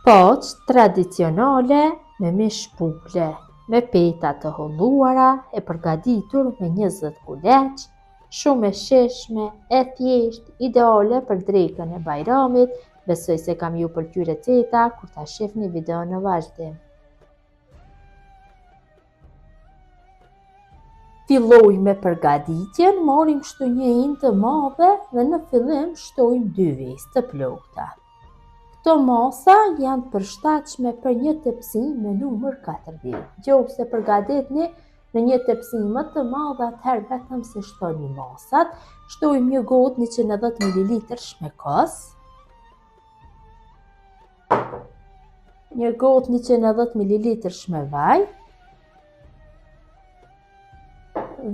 Poç tradicionale me mish pule, me peta të holluara e përgatitur me 20 kuleç, shumë e shishme, e thjesht, ideale për drekën e Bajramit. Besoj se kam ju pëlqyer receta kur ta shihni videon në vazhdim. Filloj me përgatitjen, marrim kështu një hinë të madhe dhe në fillim shtojmë 2 vezë të plota. Këto masa janë përshtatshme për një tepsi me numër 40. Nëse përgatitni në një tepsi më të madhe, atëherë vetëm se shtoni masat. Shtojmë një gotë 110 ml shmekos, një gotë 110 ml shmevaj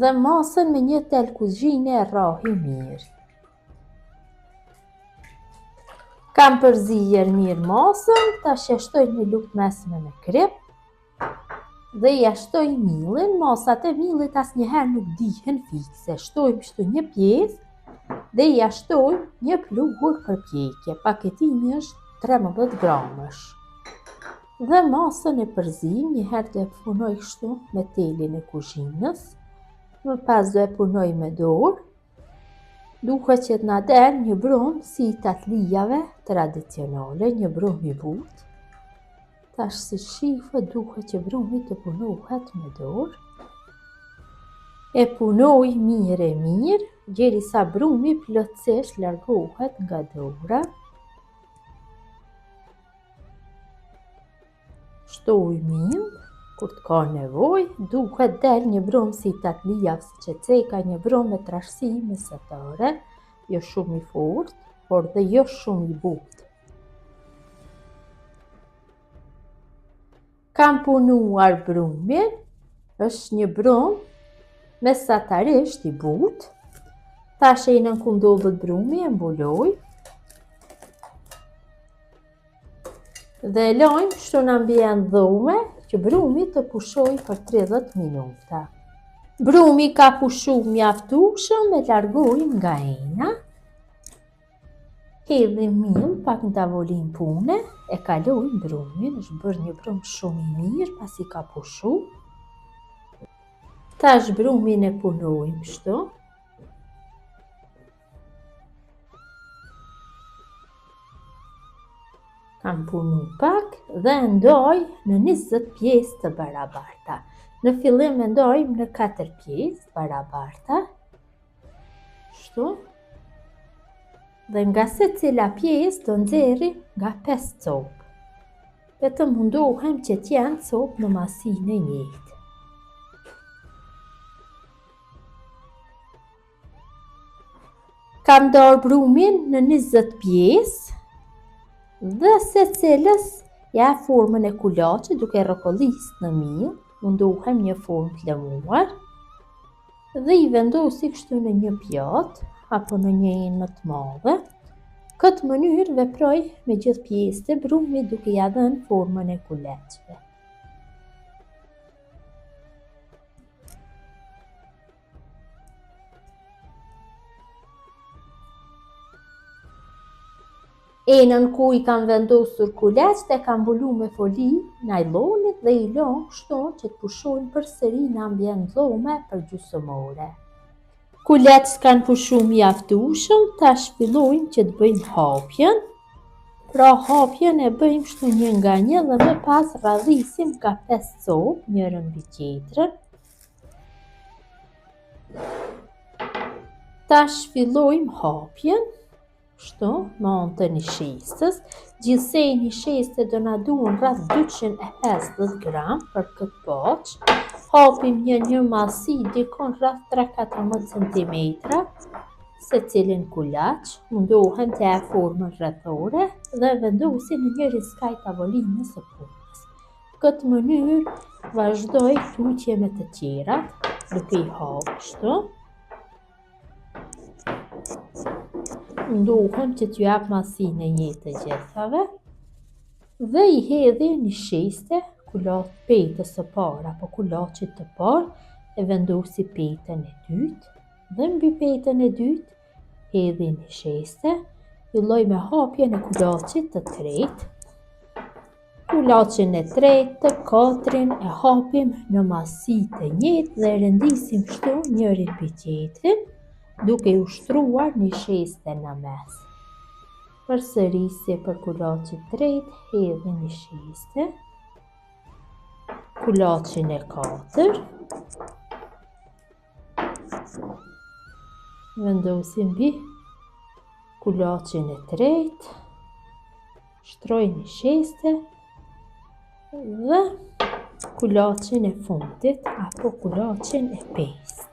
dhe masën me një tel kuzhine e rrahi mirë. Kam përzier mirë masën, tash ja shtoj një lugë mesme me krip dhe ja shtoj millin. Masat e millit asnjëherë nuk dihen fikse. Shtojmë kështu një pjesë dhe ja shtoj një pluhur për pjekje. Paketimi është 13 gramësh. Dhe masën e përzim, një herë do e punoj kështu me telin e kuzhinës, më pas do e punoj me dorë, duhet që t'na del një brumë si tatlijave tradicionale, një brumë i butë. Tash si shifët duhet që brumi të punohet me dorë. E punoj mirë, derisa brumi plotësisht largohet nga dora. Shtoj mirë, kur të ka nevojë, duhet del një brumë si tatlijave siç e ceka, një brumë me trashësi mesatare, jo shumë i fortë, por dhe jo shumë i butë. Kam punuar brumin, është një brumë mesatarisht i butë. Tash e ku ndodhet brumi e mbuloj dhe e lajm kështu në ambient dhume që brumi të pushoj për 30 minuta. Brumi ka pushu mjaftueshëm, e largojmë nga hena. Hedhim miell pak në tavolinë pune, e kalojmë brumin, është bërë një brumë shumë i mirë pasi ka pushu. Tash brumin e punojmë kështu. Kam punu pak dhe ndoj në 20 pjesë të barabarta. Në fillim ndojmë në 4 pjesë barabarta. Kështu. Dhe nga secila pjesë do nxjerrim nga 5 copë. Vetëm mundohem që t'janë copë në masinë e njëjtë. Kam ndarë brumin në 20 pjesë dhe secilës ja formën e kulaçit duke rrokollisë në miell, mundohem një formë të lëmuar dhe i vendosi kështu në një pjatë apo në një hinë më të madhe. Këtë mënyrë veproj me gjithë pjesët e brumit duke ja dhënë formën e kuleçve. Enën ku i kam vendosur kuleçt e kam mbulu me foli najlonit dhe i lëm kështu që të pushojnë përsëri në ambient dhume për gjysmore. Kuleçt kanë pushu mjaftueshëm, tash fillojmë që të bëjmë hapjen. Pra hapjen e bëjmë kështu një nga një dhe më pas radhisim ka 5 copë njërën mbi tjetrën. Tash fillojmë hapjen. Kështu, me anë të nishestës. Gjithsej nisheste do na duhen rreth 250 gram për këtë poç. Hapim një masi dikon rreth 3-14 cm secilin kulaç. Mundohem të jap formën rrethore dhe vendosim në një riskaj tavolinës së punës. Këtë mënyrë vazhdoj tutje me të tjerat, duke i hapur kështu. Mundohem që t'ju jap masinë e njëjtë të gjithave dhe i hedhi nisheste kulaç petës së parë apo kulaçit të parë, e vendosi petën e dytë dhe mbi petën e dytë hedhi nisheste, filloj me hapjen e kulaçit të tretë. Kulaçin e tretë, të katrin e hapim në masi të njëjtë dhe rëndisim kështu njërin mbi tjetrin, duke i ushtruar një sheste në mes. Përsërisje për kulaçin e tretë, hedhim një sheste. Kulaçin e katër, vendosim mbi kulaçin e tretë, shtroj një sheste dhe kulaçin e fundit apo kulaçin e pestë.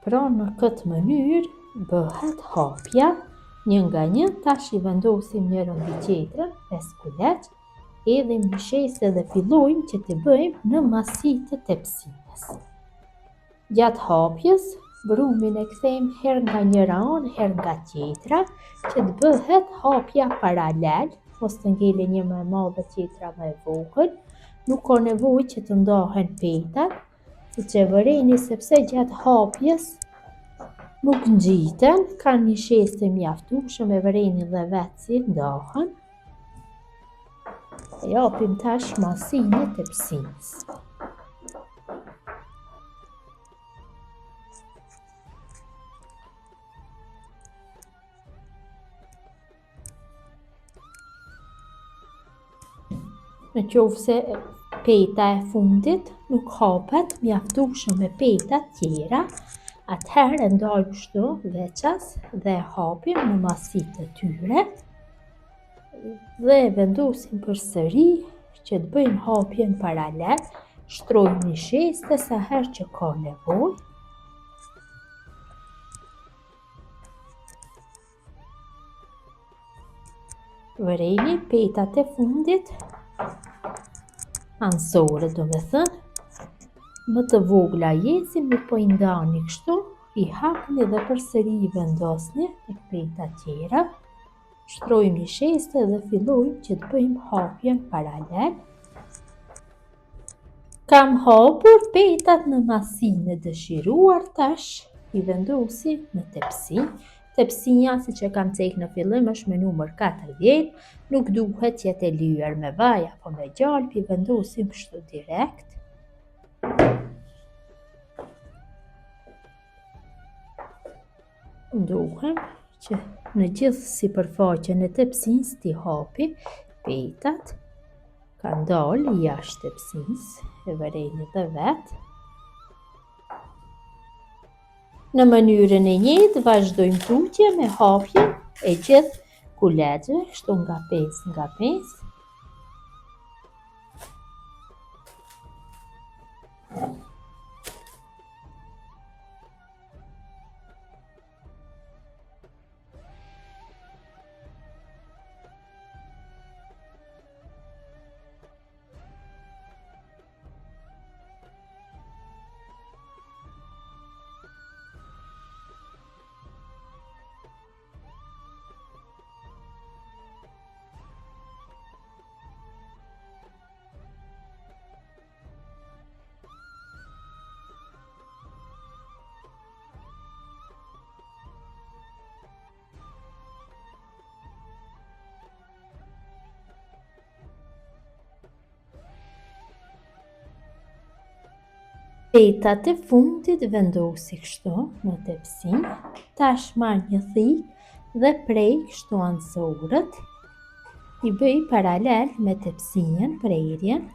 Pra në këtë mënyrë bëhet hapja një nga një. Tash i vendosim njërin mbi tjetrën, 5 kulaç, hedhim një sheste dhe fillojmë që të bëjmë në masi të tepsines. Gjatë hapjes, brumin e kthejmë herë nga njëra anë, herë nga tjetra, që të bëhet hapja paralel, mos të ngele një më e madhe tjetra më e vogël. Nuk ka nevojë që të ndahen petat, siç e vëreni, sepse gjatë hapjes nuk ngjiten, kanë një sheste mjaftueshme, e vëreni dhe vetë si ndahen. Japim tash masinë e tepsines. Në qoftë se peta e fundit nuk hapet mjaftueshëm me peta tjera, atëherë ndajmë kështu veças dhe hapim në masitë të tyre dhe vendosim përsëri që të bëjmë hapjen paralel, shtrojmë një sheste sa herë që ka nevojë. Vëreni petat e fundit ansore, do me thënë, më të vogla jesin, nuk po i ndani kështu, i hapni dhe përsëri i vendosni tek peta tjera, shtrojmë një sheste dhe fillojmë që të bëjmë hapjen paralel. Kam hapur petat në masinë e dëshiruar, tash i vendosim në tepsi. Tepsia, siç e kam thënë në fillim, është me numër 40, nuk duhet që jetë e lyer me vaj apo me gjalp, i vendosim kështu direkt. Duhem që në gjithë sipërfaqen e tepsisë t'i hapi petat, ka ndalë jashtë tepsisë, e vëreni dhe vetë. Në mënyrën e njëjtë vazhdojmë tutje me hapjen e gjithë kulaçeve, kështu nga 5 nga 5. Petat e fundit vendosi kështu në tepsi, tash marr një thikë dhe prej kështu ansorët, i bëj paralel me tepsien prerjen.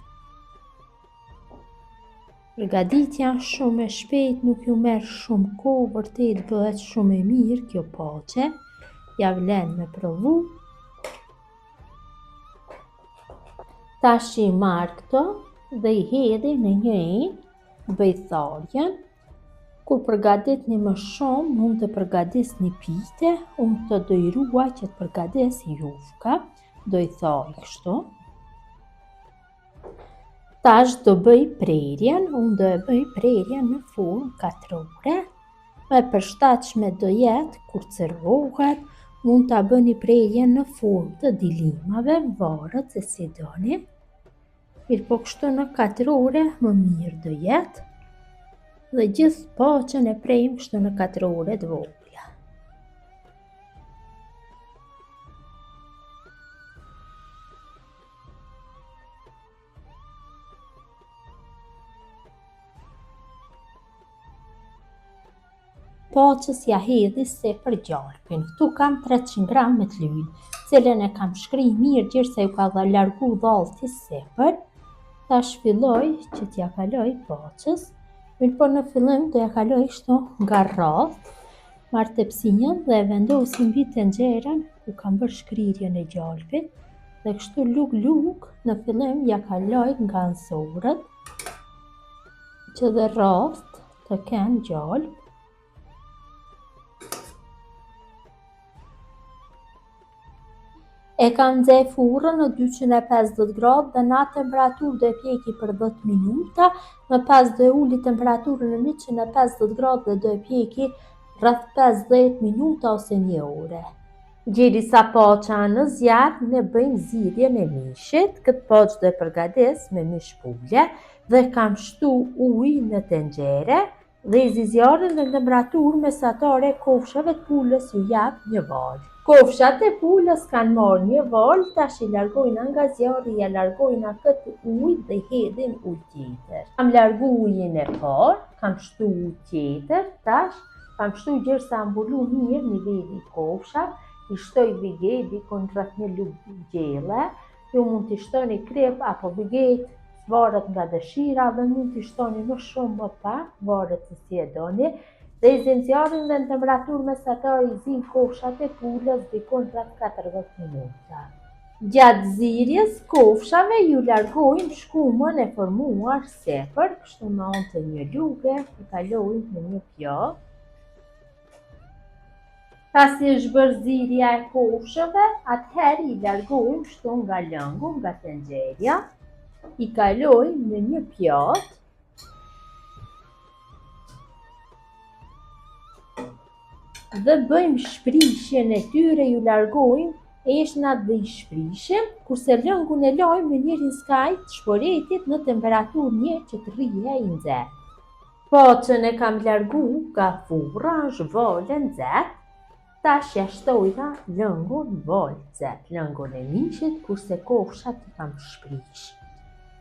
Përgatitja shumë e shpejt, nuk ju merr shumë kohë, vërtet bëhet shumë e mirë kjo paçe, ja vlen me provu. Tash i marr këto dhe i hedhi në një bëj tharjen. Kur përgatitni më shumë, mund të përgatisni pite, unë të dojrua që të përgatis jufka, do i thaj kështu. Tash do bëj prerjen, unë do e bëj prerjen në formë katrore, e përshtatshme do jetë kur servohet, mund ta bëni prerjen në formë të dilimave, varet se si doni. Mirë po kështu në katrore më mirë do jetë dhe gjithë paçën e prejmë kështu në katrore të vogla. poqës ja hedhi sepër gjalpin. Këtu kam 300 gram me t'lyl, cilën e kam shkri mirë gjërë se ju ka largu dhalti sepër. Tash filloj që t'ja kaloj poqës, mirë po në fillim do ja kaloj kështu nga rrath martepsinjën dhe e vendosim mbi tenxherën ku kam bërë shkrirjen e gjalpit dhe kështu lug në fillim ja kaloj nga ansorët që dhe rrath të kenë gjalp. E kam nxe furrën në 250 gradë dhe në atë temperaturë do e pjeki për 10 minuta, më pas do e uli temperaturën në 150 gradë dhe do e pjeki rreth 50 minuta ose 1 ore. Gjerisa poqa në zjarr, ne bëjmë zgjidhjen e mishit. Këtë poqë do e përgatis me mish pule dhe kam shtu ujë në tenxhere dhe i zjarrin në temperaturë mesatare kofshave të pulës ju jap 1 val. Kofshat e pulës kanë marrë 1 val, tash i largojna nga zjarri, ja largojna këtë ujë dhe hedhin ujë tjetër. Kam largu ujin e parë, kam shtu ujë tjetër, tash kam shtu gjerë mbulu mirë niveli i kofshat, i shtoj vigej dikon rreth 1 lugë gjelle, ju mund t'i shtoni krip apo vigej, varet nga dëshira dhe mund t'i shtoni më shumë më pak, varet se si e doni. Dhe i zim zjarrin dhe në temperaturë mesatare i zim kofshat e pulës dikon rreth 40 minuta. Gjatë zirjes kofshave ju largojmë shkumën e formuar sepër, kështu me anë të 1 luge, i kalojmë në 1 pjatë. Pasi është bërë zirja e kofshëve, atëherë i largojmë kështu nga lëngu, nga tenxherja, i kalojmë në 1 pjatë. Dhe bëjmë shprishjen e tyre, ju largojmë eshnat dhe i shprishim, kurse lëngun e lajmë në njërin skaj të shporetit në temperaturë 1 që të rrihej i nxehtë. Poqën e kam largu nga furra, është valë nxehtë, tash ja shtojna lëngun në valë nxehtë, lëngun e mishit, kurse kofshat i kam shprish.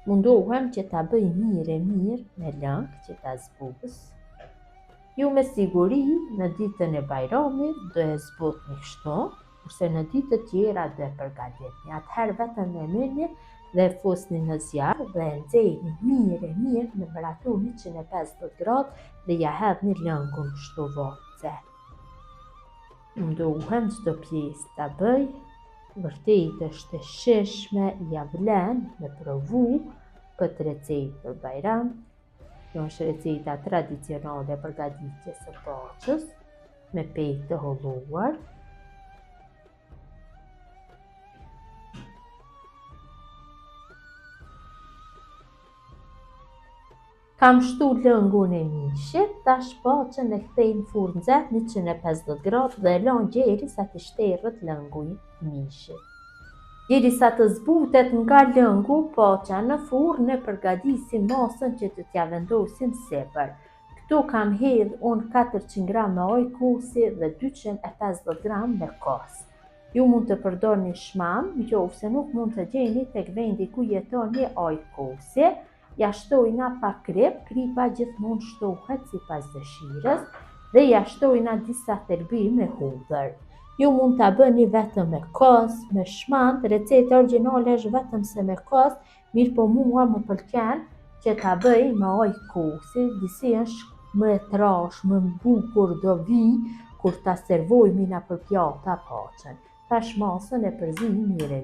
Mundohem që ta bëj mirë me lëng që ta zbuz. Ju me siguri në ditën e Bajramit do e zbutni kështu, kurse në ditët tjera do e përgatitni. Atëherë vetëm e merrni dhe fusni në zjarr dhe e nxehni mirë në temperaturë 150 gradë dhe ja hedhni lëngun kështu valë. Mundohem çdo pjesë ta bëj, vërtet është e shishme, ja vlen me provu këtë recetë për Bajram. Kjo është receta tradicionale për gatitjes së poqës me pejk të holluar. Kam shtu lëngun e mishit, tash poqën e kthej në furrë nxehtë 150 gradë dhe e lën gjerisa të shterret lëngu i mishit. Derisa të zbutet nga lëngu poqa në furrë, ne përgatisim masën që të t'ja vendosim sepër. Këtu kam hedhë unë 400 gram me ujë kosi dhe 250 gram me kos. Ju mund të përdorni shmam, nëse nuk mund të gjeni tek vendi ku jetoni ujë kosi. Ja shtojna pa krip, kripa gjithmonë shtohet sipas dëshirës dhe ja shtojna disa thelbi me hudhër. Ju mund ta bëni vetëm me kos, me shmand, receta origjinale është vetëm se me kos, mirë po mua më pëlqen që ta bëj me ujë kosi, disi është më e trash, më bukur do vi kur ta servojmë na për pjata poqën. Tash masën e përzim mirë.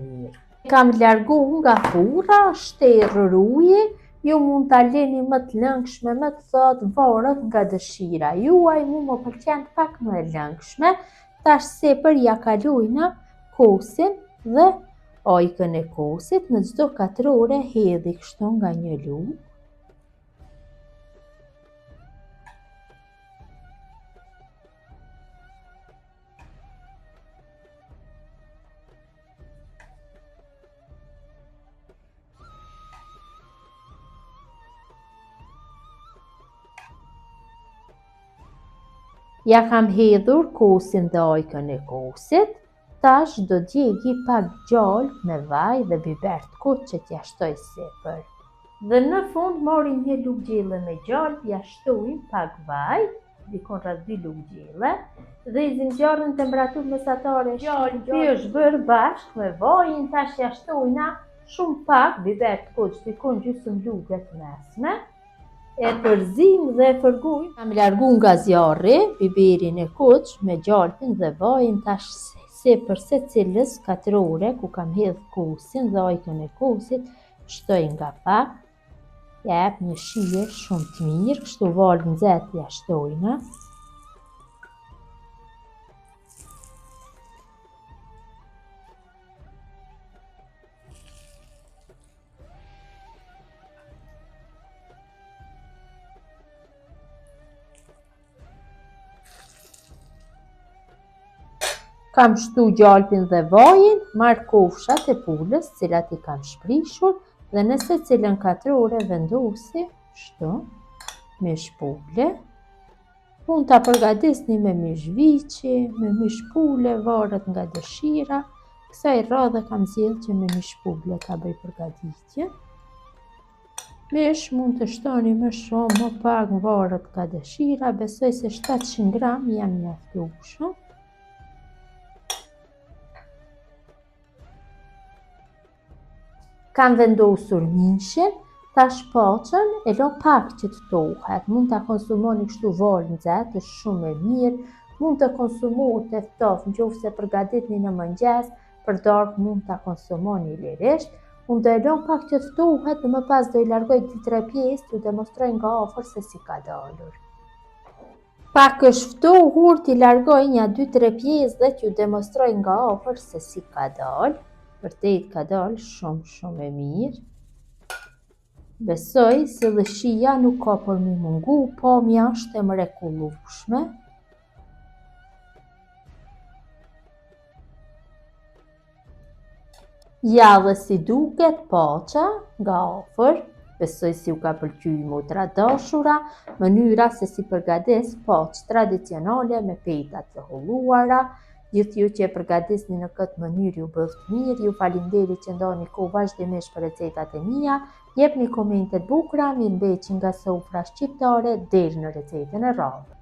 Kam largu nga furra, shterër uji, ju mund ta leni më të lëngshme, më të thotë, varet nga dëshira juaj, mu më pëlqen pak më e lëngshme. Tash sepër ja kalojna kosin dhe ojkën e kosit, në çdo 4 ore hedhi kështu nga 1 lugë. Ja kam hedhur kosin dhe ojkën e kosit, tash do djegi pak gjalp me vaj dhe biber të kuq që t'ja shtoj sepër. Dhe në fund marrim 1 lugë gjelle me gjalp, ja shtojmë pak vaj dikon rreth 2 lugë gjelle dhe i zinxjarrin temperaturë mesatare. Gjalpi është bërë bashkë me vajin, tash ja shtojna shumë pak biber të kuq, dikon gjysmë lugë të mesme. E përzim dhe e përgojmë. Kam largu nga zjarri biberin e kuq me gjalpin dhe vajin, tash sipër secilës katrore ku kam hedh kosin dhe ajkën e kosit shtoj nga pak. Jep një shije shumë të mirë, kështu val nxehtë ja shtojna. Kam shtu gjalpin dhe vajin, marr kofshat e pulës, cilat i kam shprishur, dhe në secilën katrore vendosi kështu me shpule. Mund ta përgatisni me mish viçi, me mish pule, varet nga dëshira. Kësaj radhe kam zgjedhur që me mish pule ta bëj përgatitjen. Mish mund të shtoni më shumë, më pak, varet nga dëshira. Besoj se 700 gram jam mjaftueshëm. Kam vendosur mishin, tash paçën e lë pak që të tohet. Mund ta konsumoni kështu val nxehtë, është shumë e mirë. Mund të konsumohet e ftoftë, nëse përgatitni në mëngjes, për darkë mund ta konsumoni lirisht. Unë do e lëm pak që të tohet dhe më pas do i largoj 2-3 pjesë, t'ju demonstroj nga afër se si ka dalur. Pak është ftohur, t'i largoj një 2-3 pjesë dhe t'ju demonstroj nga afër se si ka dalë. Vërtet ka dalë shumë e mirë. Besoj se lëshia nuk ka për mi mungu, pamja është e mrekullueshme. Ja dhe si duket paça nga afër. Besoj si u ka pëlqyer motra dashura, mënyra se si përgatis pacë tradicionale me peta të holluara. Gjithë ju që e përgatisni në këtë mënyrë ju bëft mirë, ju faleminderit që ndani kohë vazhdimisht për recetat e mia, jepni komente të bukura, mirëmbëjtje nga sofra shqiptare deri në recetën e radhës.